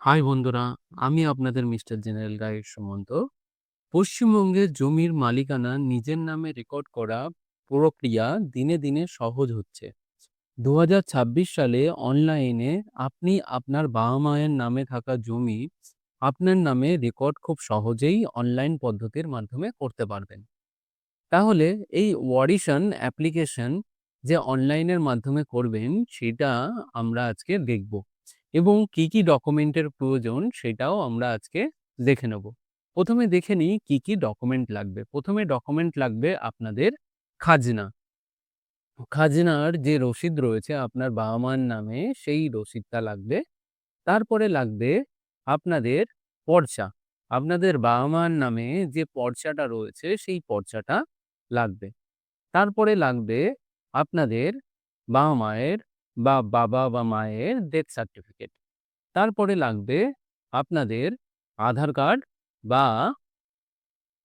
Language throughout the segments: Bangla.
হাই বন্ধুরা, আমি আপনাদের মিস্টার জেনারেল গাইড সুমন্ত। পশ্চিমবঙ্গে জমির মালিকানা নিজের নামে রেকর্ড করা প্রক্রিয়া দিনে দিনে সহজ হচ্ছে। 2026 সালে অনলাইনে আপনি আপনার বাবা মায়ের নামে থাকা জমি আপনার নামে রেকর্ড খুব সহজেই অনলাইন পদ্ধতির মাধ্যমে করতে পারবেন। তাহলে এই ওয়ারিশন অ্যাপ্লিকেশন যে অনলাইনের মাধ্যমে করবেন সেটা আমরা আজকে দেখব এবং কি কি ডকুমেন্টের প্রয়োজন সেটাও আমরা আজকে দেখে নেব। প্রথমে দেখে নিই কি কি ডকুমেন্ট লাগবে। প্রথমে ডকুমেন্ট লাগবে আপনাদের খাজনা। খাজনার যে রসিদ রয়েছে আপনার বাবা মার নামে সেই রসিদটা লাগবে। তারপরে লাগবে আপনাদের পর্চা। আপনাদের বাবা মার নামে যে পর্চাটা রয়েছে সেই পর্চাটা লাগবে। তারপরে লাগবে আপনাদের বাবা-মায়ের বা বাবা বা মায়ের ডেথ সার্টিফিকেট। তারপরে লাগবে আপনাদের আধার কার্ড বা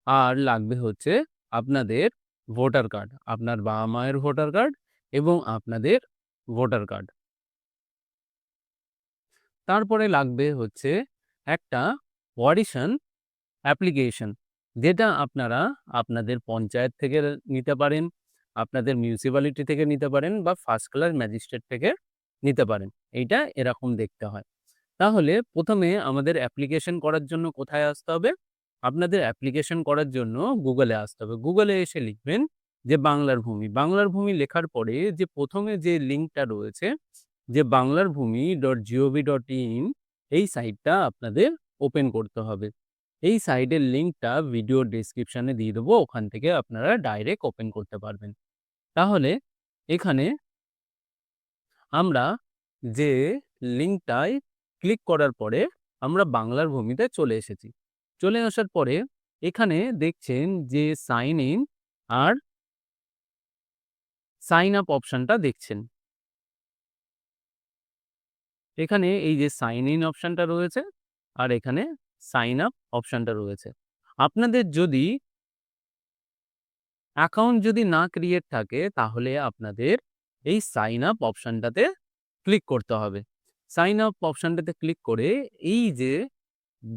আর লাগবে হচ্ছে আপনাদের ভোটার কার্ড। আপনার বাবা-মায়ের ভোটার কার্ড এবং আপনাদের ভোটার কার্ড। তারপরে লাগবে হচ্ছে একটা ওয়ারিশন অ্যাপ্লিকেশন, যেটা আপনারা আপনাদের পঞ্চায়েত থেকে নিতে পারেন, আপনাদের মিউনিসিপ্যালিটি থেকে নিতে পারেন বা ফার্স্ট ক্লাস ম্যাজিস্ট্রেট থেকে নিতে পারেন। এইটা এরকম দেখতে হয়। তাহলে প্রথমে আমাদের অ্যাপ্লিকেশন করার জন্য কোথায় আসতে হবে? আপনাদের অ্যাপ্লিকেশন করার জন্য গুগলে আসতে হবে। গুগলে এসে লিখবেন যে বাংলার ভূমি। বাংলার ভূমি লেখার পরে যে প্রথমে যে লিঙ্কটা রয়েছে যে banglarbhumi.gov.in, এই সাইটটা আপনাদের ওপেন করতে হবে। এই সাইটের লিঙ্কটা ভিডিওর ডেসক্রিপশনে দিয়ে দেবো। ওখান থেকে আপনারা ডাইরেক্ট ওপেন করতে পারবেন। তাহলে এখানে আমরা যে লিঙ্কটায় ক্লিক করার পরে আমরা বাংলার ভূমিতে চলে এসেছি। চলে আসার পরে এখানে দেখছেন যে সাইন ইন আর সাইন আপ অপশনটা দেখছেন। এখানে এই যে সাইন ইন অপশনটা রয়েছে আর এখানে সাইন আপ অপশনটা রয়েছে। আপনাদের যদি অ্যাকাউন্ট যদি না ক্রিয়েট থাকে তাহলে আপনাদের এই সাইন আপ অপশনটাতে ক্লিক করতে হবে। সাইন আপ অপশনটাতে ক্লিক করে এই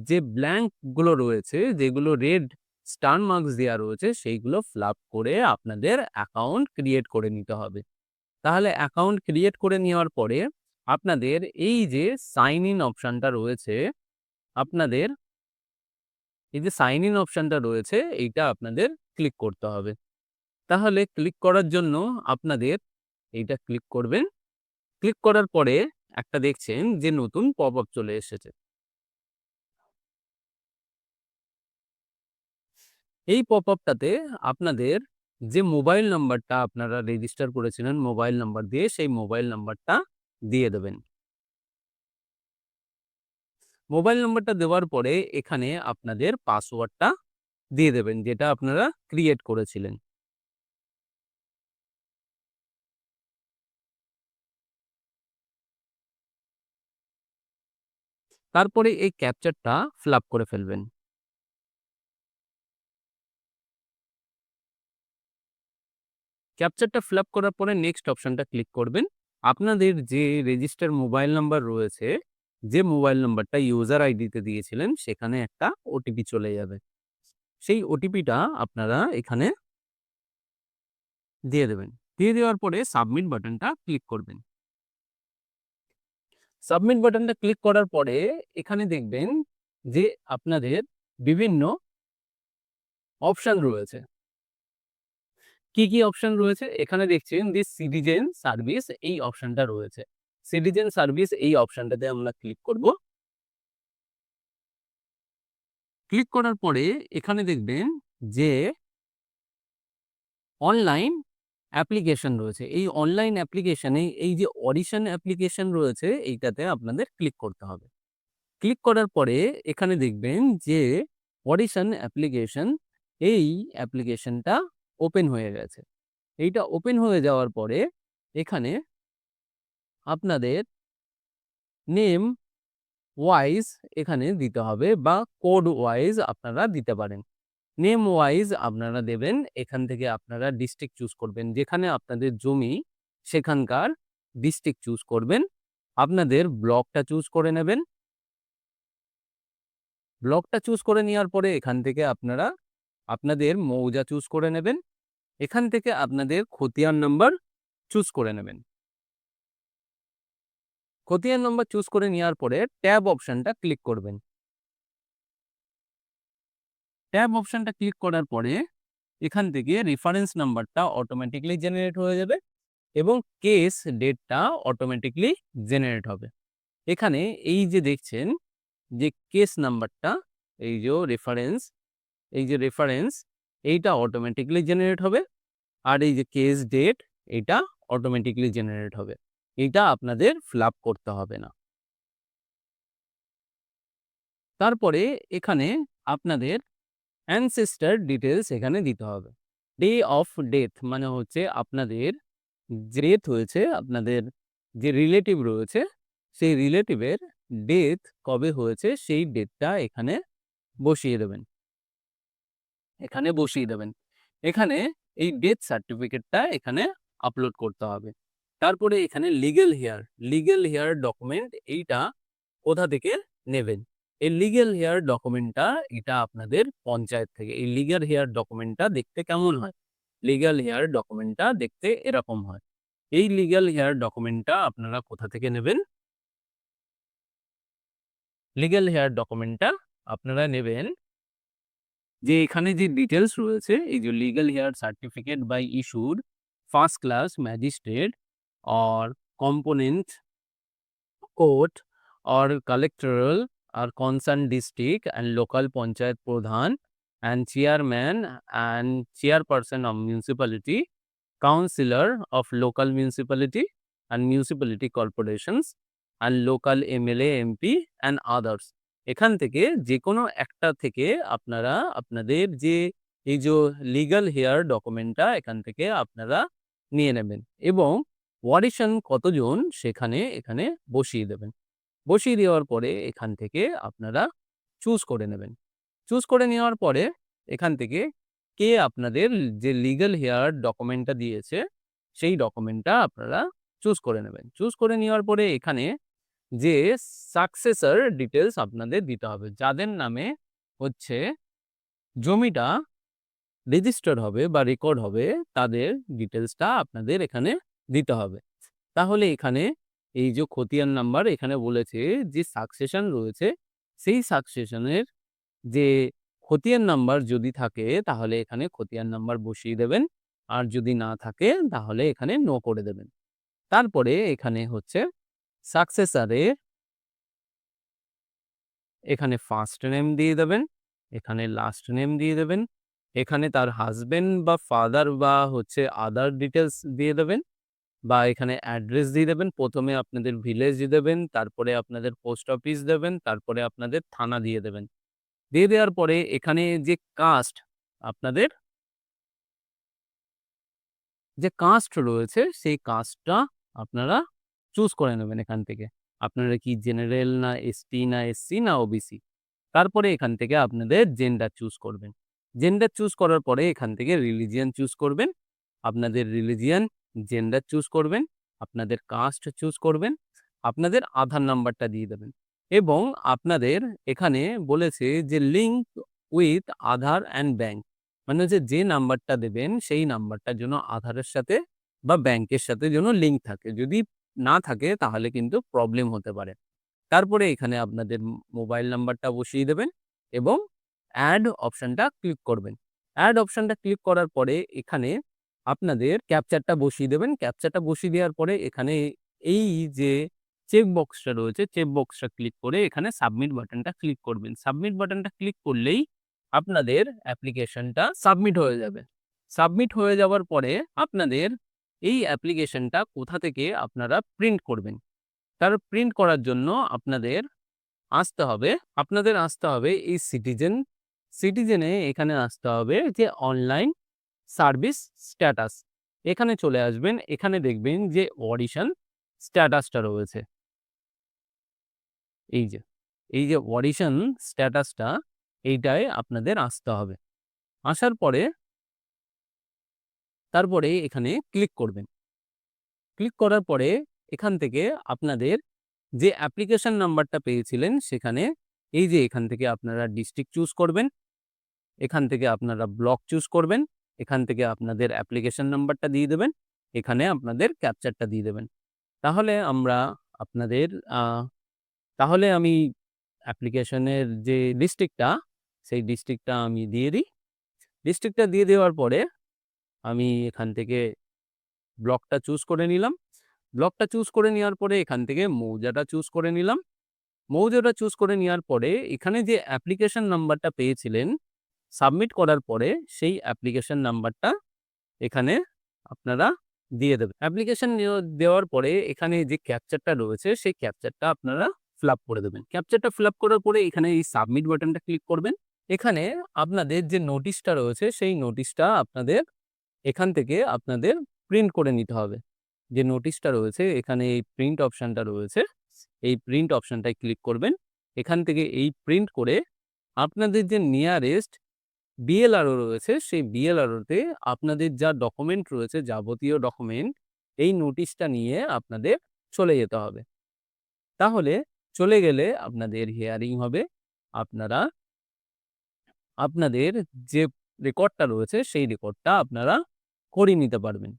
যে ব্ল্যাংক গুলো রয়েছে, যেগুলো রেড স্টার মার্কস দেয়া রয়েছে, সেইগুলো ফিল আপ করে আপনাদের অ্যাকাউন্ট ক্রিয়েট করে নিতে হবে। তাহলে অ্যাকাউন্ট ক্রিয়েট করে নেওয়ার পরে আপনাদের এই যে সাইন ইন অপশনটা রয়েছে, আপনাদের এই যে সাইন ইন অপশনটা রয়েছে এইটা আপনাদের ক্লিক করতে হবে। তাহলে ক্লিক করার জন্য আপনাদের এইটা ক্লিক করবেন। ক্লিক করার পরে একটা দেখছেন যে নতুন পপআপ চলে এসেছে। এই পপআপটাতে আপনাদের যে মোবাইল নাম্বারটা আপনারা রেজিস্টার করেছিলেন মোবাইল নাম্বার দিয়ে, সেই মোবাইল নাম্বারটা দিয়ে দেবেন। মোবাইল নাম্বারটা দেওয়ার পরে এখানে আপনাদের পাসওয়ার্ডটা দিয়ে দেবেন, যেটা আপনারা ক্রিয়েট করেছিলেন। তারপরে এই ক্যাপচারটা ফিল আপ করে ফেলবেন। ক্যাপচারটা ফিল আপ করার পরে নেক্সট অপশনটা ক্লিক করবেন। আপনাদের যে রেজিস্টার মোবাইল নাম্বার রয়েছে, যে মোবাইল নাম্বারটা ইউজার আইডিতে দিয়েছিলেন, সেখানে একটা ওটিপি চলে যাবে। সেই ওটিপিটা আপনারা এখানে দিয়ে দেবেন। দিয়ে দেওয়ার পরে সাবমিট বাটনটা ক্লিক করবেন। সাবমিট বাটনটা ক্লিক করার পরে এখানে দেখবেন যে আপনাদের বিভিন্ন অপশন রয়েছে। কি, কি অপশন রয়েছে? এখানে দেখছেন যে সিটিজেন সার্ভিস এই অপশনটা রয়েছে। সিটিজেন সার্ভিস এই অপশনটাতে আমরা ক্লিক করব। ক্লিক করার পরে এখানে দেখবেন যে অনলাইন অ্যাপ্লিকেশন রয়েছে। এই অনলাইন অ্যাপ্লিকেশনে এই যে অডিশন অ্যাপ্লিকেশন রয়েছে এইটাতে আপনাদের ক্লিক করতে হবে। ক্লিক করার পরে এখানে দেখবেন যে অডিশন অ্যাপ্লিকেশন, এই অ্যাপ্লিকেশনটা ওপেন হয়ে গেছে। এইটা ওপেন হয়ে যাওয়ার পরে এখানে আপনাদের নেম ওয়াইজ এখানে দিতে হবে বা কোড ওয়াইজ আপনারা দিতে পারেন। নেম ওয়াইজ আপনারা দেবেন। এখান থেকে আপনারা ডিস্ট্রিক্ট চুজ করবেন। যেখানে আপনাদের জমি সেখানকার ডিস্ট্রিক্ট চুজ করবেন। আপনাদের ব্লকটা চুজ করে নেবেন। ব্লকটা চুজ করে নেওয়ার পরে এখান থেকে আপনারা আপনাদের মৌজা চুজ করে নেবেন। এখান থেকে আপনাদের খতিয়ান নাম্বার চুজ করে নেবেন। খতিয়ান নাম্বার চুজ করে নেওয়ার পরে ট্যাব অপশনটা ক্লিক করবেন। ট্যাব অপশনটা ক্লিক করার পরে এখান থেকে রেফারেন্স নাম্বারটা অটোমেটিক্যালি জেনারেট হয়ে যাবে এবং কেস ডেটটা অটোমেটিক্যালি জেনারেট হবে। এখানে এই যে দেখছেন যে কেস নাম্বারটা, এই যে রেফারেন্স এইটা অটোমেটিক্যালি জেনারেট হবে আর এই যে কেস ডেট এটা অটোমেটিক্যালি জেনারেট হবে। এটা আপনাদের ফিল আপ করতে হবে না। তারপরে এখানে আপনাদের অ্যানসেস্টর ডিটেলস এখানে দিতে হবে। ডে অফ ডেথ মানে হচ্ছে আপনাদের ডেথ হয়েছে, আপনাদের যে রিলেটিভ রয়েছে সেই রিলেটিভের ডেথ কবে হয়েছে সেই ডেটটা এখানে বসিয়ে দেবেন। এখানে এই ডেথ সার্টিফিকেটটা এখানে আপলোড করতে হবে। তারপরে এখানে লিগ্যাল হেয়ার ডকুমেন্ট এইটা কোথা থেকে নেবেন? এই লিগ্যাল হেয়ার ডকুমেন্টটা এটা আপনাদের পঞ্চায়েত থেকে। এই লিগ্যাল হেয়ার ডকুমেন্টটা দেখতে কেমন হয়? লিগ্যাল হেয়ার ডকুমেন্টটা দেখতে এরকম হয়। এই লিগ্যাল হেয়ার ডকুমেন্টটা আপনারা কোথা থেকে নেবেন? লিগ্যাল হেয়ার ডকুমেন্টটা আপনারা নেবেন যে এখানে যে ডিটেলস রয়েছে, এই যে legal heir certificate by issued first class magistrate or component court or collectoral or concerned district and local panchayat pradhan and chairman and chairperson of municipality, councillor of local municipality and municipality corporations and local MLA MP and others। এখান থেকে যে কোনো একটা থেকে আপনারা আপনাদের যে এই যে লিগ্যাল হেয়ার ডকুমেন্টটা এখান থেকে আপনারা নিয়ে নেবেন এবং ওয়ারিশন কতজন সেখানে এখানে বসিয়ে দেবেন। বসিয়ে দেওয়ার পরে এখান থেকে আপনারা চুজ করে নেবেন। চুজ করে নেওয়ার পরে এখান থেকে কে আপনাদের যে লিগ্যাল হেয়ার ডকুমেন্টটা দিয়েছে সেই ডকুমেন্টটা আপনারা চুজ করে নেবেন। চুজ করে নেওয়ার পরে এখানে যে সাকসেসর ডিটেলস আপনাদের দিতে হবে, যাদের নামে হচ্ছে জমিটা রেজিস্টার হবে বা রেকর্ড হবে তাদের ডিটেলসটা আপনাদের এখানে দিতে হবে। তাহলে এখানে এই যে খতিয়ান নাম্বার এখানে বলেছে যে সাকসেশন রয়েছে, সেই সাকসেশনের যে খতিয়ান নাম্বার যদি থাকে তাহলে এখানে খতিয়ান নাম্বার বসিয়ে দেবেন, আর যদি না থাকে তাহলে এখানে নো করে দেবেন। তারপরে এখানে হচ্ছে সাকসেসরের এখানে ফার্স্ট নেম দিয়ে দেবেন, এখানে লাস্ট নেম দিয়ে দেবেন, এখানে তার হাজবেন্ড বা ফাদার বা হচ্ছে আদার ডিটেলস দিয়ে দেবেন বা এখানে অ্যাড্রেস দিয়ে দেবেন। প্রথমে আপনাদের ভিলেজ দেবেন, তারপরে আপনাদের পোস্ট অফিস দেবেন, তারপরে আপনাদের থানা দিয়ে দেবেন। দিয়ে দেওয়ার পরে এখানে যে কাস্ট আপনাদের যে কাস্ট রয়েছে সেই কাস্টটা আপনারা চুজ করে নেবেন এখান থেকে। আপনারা কি জেনারেল না এসটি না এসসি না ওবিসি। তারপরে এখান থেকে আপনাদের জেন্ডার চুজ করবেন। জেন্ডার চুজ করার পরে এখান থেকে রিলিজিয়ন চুজ করবেন। আপনাদের রিলিজিয়ন, জেন্ডার চুজ করবেন, আপনাদের কাস্ট চুজ করবেন, আপনাদের আধার নাম্বারটা দিয়ে দেবেন এবং আপনাদের এখানে বলেছে যে link with Aadhaar and bank, মানে হচ্ছে যে নাম্বারটা দেবেন সেই নাম্বারটা যেন আধারের সাথে বা ব্যাংকের সাথে যেন লিঙ্ক থাকে। যদি না থাকে তাহলে কিন্তু প্রবলেম হতে পারে। তারপরে এখানে আপনাদের মোবাইল নাম্বারটা বসিয়ে দেবেন এবং অ্যাড অপশনটা ক্লিক করবেন। অ্যাড অপশনটা ক্লিক করার পরে এখানে আপনাদের ক্যাপচারটা বসিয়ে দেবেন। ক্যাপচারটা বসিয়ে দেওয়ার পরে এখানে এই যে চেক বক্সটা রয়েছে, চেক বক্সটা ক্লিক করে এখানে সাবমিট বাটনটা ক্লিক করবেন। সাবমিট বাটনটা ক্লিক করলেই আপনাদের অ্যাপ্লিকেশনটা সাবমিট হয়ে যাবে। সাবমিট হয়ে যাওয়ার পরে আপনাদের এই অ্যাপ্লিকেশনটা কোথা থেকে আপনারা প্রিন্ট করবেন। তার প্রিন্ট করার জন্য আপনাদের আসতে হবে এই সিটিজেনে এখানে আসতে হবে যে অনলাইন সার্ভিস স্ট্যাটাস। এখানে চলে আসবেন, এখানে দেখবেন যে অডিশন স্ট্যাটাসটা রয়েছে। এই যে অডিশন স্ট্যাটাসটা এইটায় আপনাদের আসতে হবে। আসার পরে তারপরে এখানে ক্লিক করবেন। ক্লিক করার পরে এখান থেকে আপনাদের যে অ্যাপ্লিকেশন নাম্বারটা পেয়েছিলেন সেখানে এই যে এখান থেকে আপনারা ডিস্ট্রিক্ট চুজ করবেন, এখান থেকে আপনারা ব্লক চুজ করবেন, এখান থেকে আপনাদের অ্যাপ্লিকেশন নাম্বারটা দিয়ে দেবেন, এখানে আপনাদের ক্যাপচারটা দিয়ে দেবেন। তাহলে আমরা আপনাদের আ তাহলে আমি অ্যাপ্লিকেশনের যে ডিস্ট্রিক্টটা, সেই ডিস্ট্রিক্টটা আমি দিয়ে দিই। ডিস্ট্রিক্টটা দিয়ে দেওয়ার পরে আমি এখান থেকে ব্লকটা চুজ করে নিলাম। ব্লকটা চুজ করে নেওয়ার পরে এখান থেকে মৌজাটা চুজ করে নিলাম। মৌজাটা চুজ করে নেওয়ার পরে এখানে যে অ্যাপ্লিকেশন নাম্বারটা পেয়েছিলেন, সাবমিট করার পরে সেই অ্যাপ্লিকেশন নাম্বারটা এখানে আপনারা দিয়ে দেবেন। অ্যাপ্লিকেশন দেওয়ার পরে এখানে যে ক্যাপচারটা রয়েছে, সেই ক্যাপচারটা আপনারা ফিল আপ করে দেবেন। ক্যাপচারটা ফিল আপ করার পরে এখানে এই সাবমিট বাটনটা ক্লিক করবেন। এখানে আপনাদের যে নোটিশটা রয়েছে, সেই নোটিশটা আপনাদের এখান থেকে আপনাদের প্রিন্ট করে নিতে হবে। যে নোটিশটা রয়েছে এখানে এই প্রিন্ট অপশনটা রয়েছে, এই প্রিন্ট অপশনটায় ক্লিক করবেন। এখান থেকে এই প্রিন্ট করে আপনাদের যে নিয়ারেস্ট বিএলআরও রয়েছে, সেই বিএলআরওতে আপনাদের যা ডকুমেন্ট রয়েছে, যাবতীয় ডকুমেন্ট, এই নোটিশটা নিয়ে আপনাদের চলে যেতে হবে। তাহলে চলে গেলে আপনাদের হিয়ারিং হবে। আপনারা আপনাদের যে রেকর্ডটা রয়েছে, সেই রেকর্ডটা আপনারা করিয়ে নিতে পারবেন।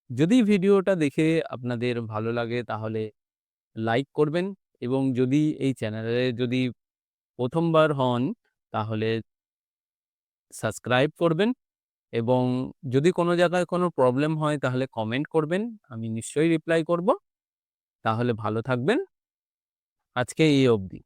যদি ভিডিওটা দেখে আপনাদের ভালো লাগে তাহলে লাইক করবেন এবং যদি এই চ্যানেলে যদি প্রথমবার হন তাহলে সাবস্ক্রাইব করবেন এবং যদি কোনো জায়গায় কোনো প্রবলেম হয় তাহলে কমেন্ট করবেন। আমি নিশ্চয়ই রিপ্লাই করব। তাহলে ভালো থাকবেন। আজকে এই অবধি।